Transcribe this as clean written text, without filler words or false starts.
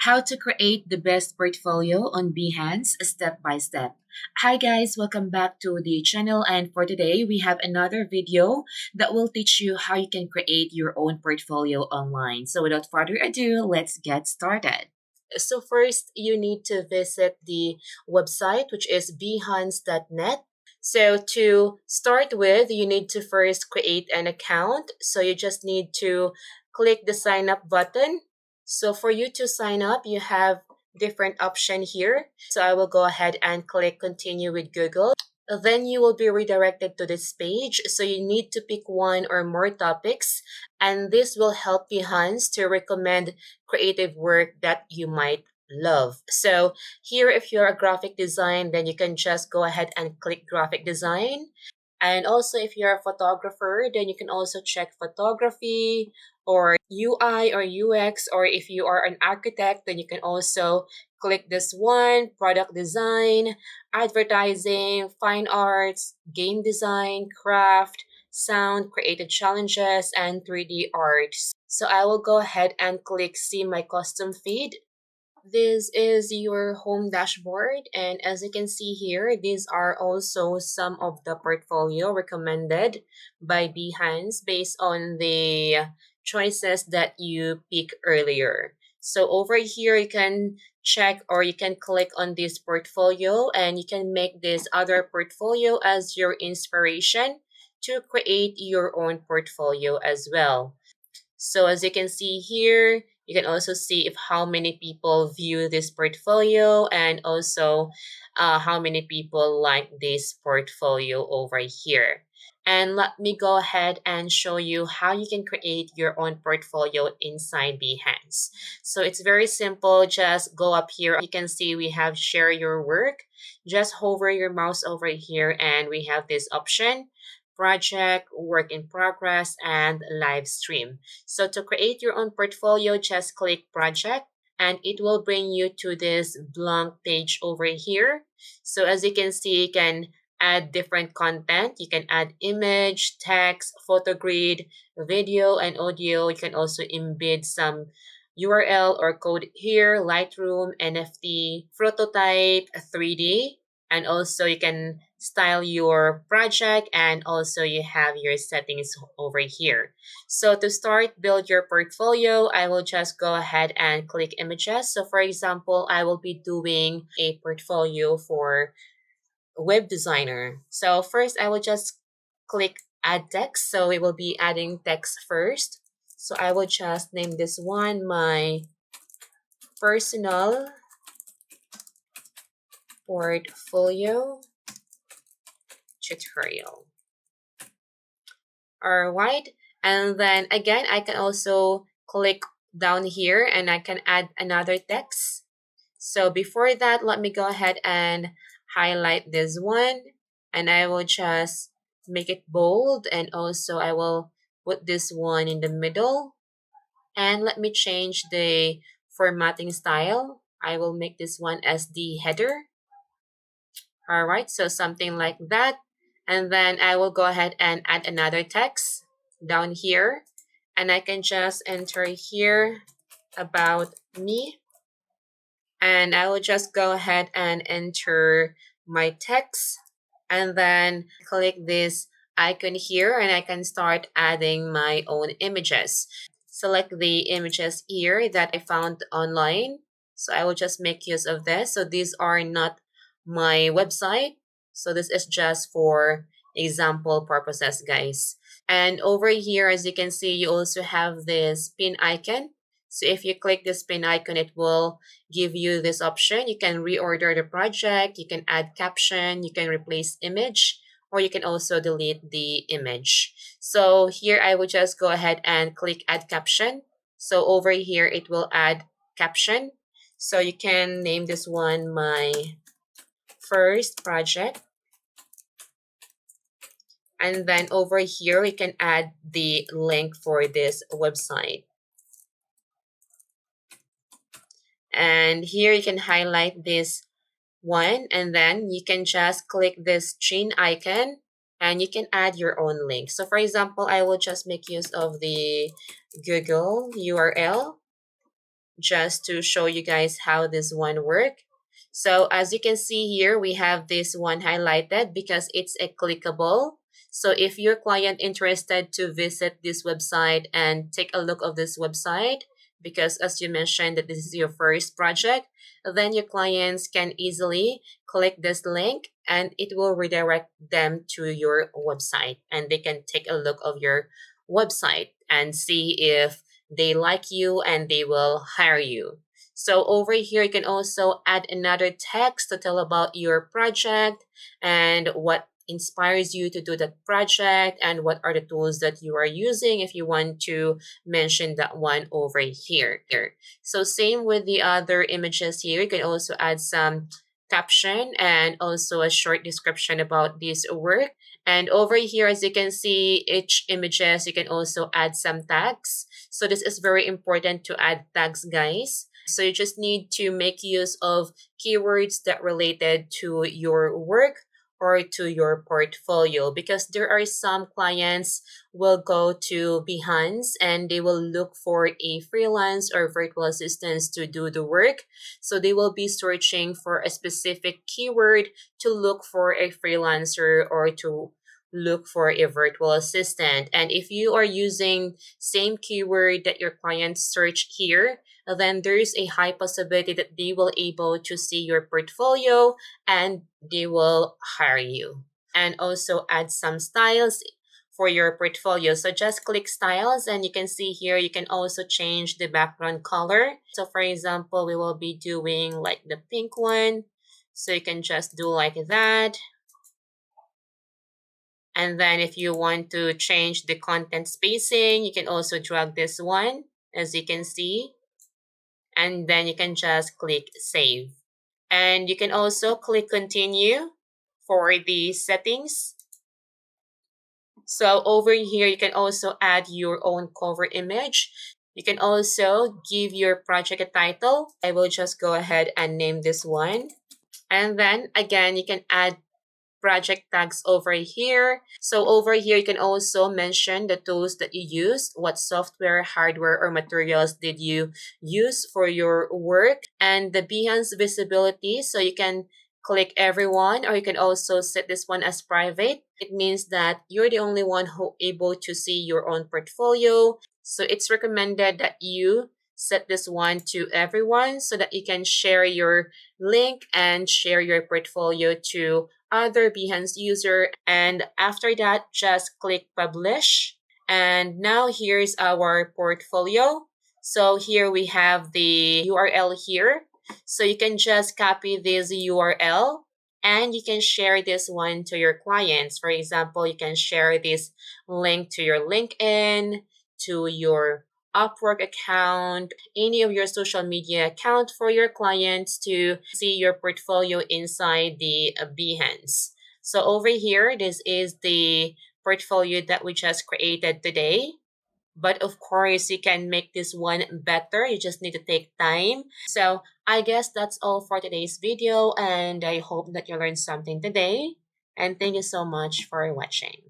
How to create the best portfolio on Behance step by step. Hi guys, welcome back to the channel, and for today we have another video that will teach you how you can create your own portfolio online. So without further ado, let's get started. So first, you need to visit the website, which is behance.net. So to start with, you need to first create an account. So you just need to click the sign up button. So for you to sign up, you have different option here. So I will go ahead and click continue with Google. Then you will be redirected to this page. So you need to pick one or more topics, and this will help Behance to recommend creative work that you might love. So here, if you're a graphic design, then you can just go ahead and click graphic design. And also, if you're a photographer, then you can also check photography or UI or UX. Or if you are an architect, then you can also click this one, product design, advertising, fine arts, game design, craft, sound, creative challenges, and 3D arts. So I will go ahead and click see my custom feed. This is your home dashboard, and as you can see here, these are also some of the portfolio recommended by Behance based on the choices that you pick earlier. So over here, you can check or you can click on this portfolio, and you can make this other portfolio as your inspiration to create your own portfolio as well. So as you can see here, you can also see if how many people view this portfolio, and also how many people like this portfolio over here. And let me go ahead and show you how you can create your own portfolio inside Behance. So it's very simple. Just go up here. You can see we have share your work. Just hover your mouse over here, and we have this option: project, work in progress, and live stream. So to create your own portfolio, just click project, and it will bring you to this blank page over here. So as you can see, you can add different content. You can add image, text, photo grid, video, and audio. You can also embed some URL or code here: Lightroom, NFT, prototype, 3D, and also you can style your project, and also you have your settings over here. So to start build your portfolio, I will just go ahead and click images. So for example, I will be doing a portfolio for web designer. So first I will just click add text. So we will be adding text first. So I will just name this one my personal portfolio tutorial. All right. And then again, I can also click down here and I can add another text. So before that, let me go ahead and highlight this one, and I will just make it bold, and also I will put this one in the middle. And let me change the formatting style. I will make this one as the header. All right, so something like that. And then I will go ahead and add another text down here, and I can just enter here about me, and I will just go ahead and enter my text, and then click this icon here, and I can start adding my own images. Select the images here that I found online. So I will just make use of this. So these are not my website. So this is just for example purposes, guys. And over here, as you can see, you also have this pin icon. So if you click this pin icon, it will give you this option. You can reorder the project, you can add caption, you can replace image, or you can also delete the image. So here I will just go ahead and click add caption. So over here, it will add caption. So you can name this one my first project. And then over here, we can add the link for this website. And here you can highlight this one, and then you can just click this chain icon, and you can add your own link. So for example, I will just make use of the Google URL. just to show you guys how this one work. So as you can see here, we have this one highlighted because it's a clickable. So if your client interested to visit this website and take a look of this website, because as you mentioned that this is your first project, then your clients can easily click this link and it will redirect them to your website and they can take a look of your website and see if they like you and they will hire you. So over here, you can also add another text to tell about your project and what inspires you to do that project and what are the tools that you are using if you want to mention that one over here. So same with the other images here, you can also add some caption and also a short description about this work. And over here, as you can see, each images, you can also add some tags. So this is very important to add tags, guys. So you just need to make use of keywords that related to your work or to your portfolio because there are some clients will go to Behance and they will look for a freelance or virtual assistants to do the work. So they will be searching for a specific keyword to look for a freelancer or to look for a virtual assistant. And if you are using same keyword that your clients search here, then there's a high possibility that they will able to see your portfolio and they will hire you. And also add some styles for your portfolio. So just click styles and you can see here you can also change the background color. So for example, we will be doing like the pink one. So you can just do like that. And then if you want to change the content spacing, you can also drag this one as you can see. And then you can just click save. And you can also click continue for the settings. So over here, you can also add your own cover image. You can also give your project a title. I will just go ahead and name this one. And then again, you can add project tags over here. So over here, you can also mention the tools that you use, what software, hardware, or materials did you use for your work, and the Behance visibility. So you can click everyone, or you can also set this one as private. It means that you're the only one who able to see your own portfolio. So it's recommended that you set this one to everyone so that you can share your link and share your portfolio to other Behance user. And after that, just click publish. And now here's our portfolio. So here we have the URL here. So you can just copy this URL and you can share this one to your clients. For example, you can share this link to your LinkedIn, to your Upwork account, any of your social media account for your clients to see your portfolio inside the Behance. So over here, this is the portfolio that we just created today. But of course, you can make this one better. You just need to take time. So I guess that's all for today's video. And I hope that you learned something today. And thank you so much for watching.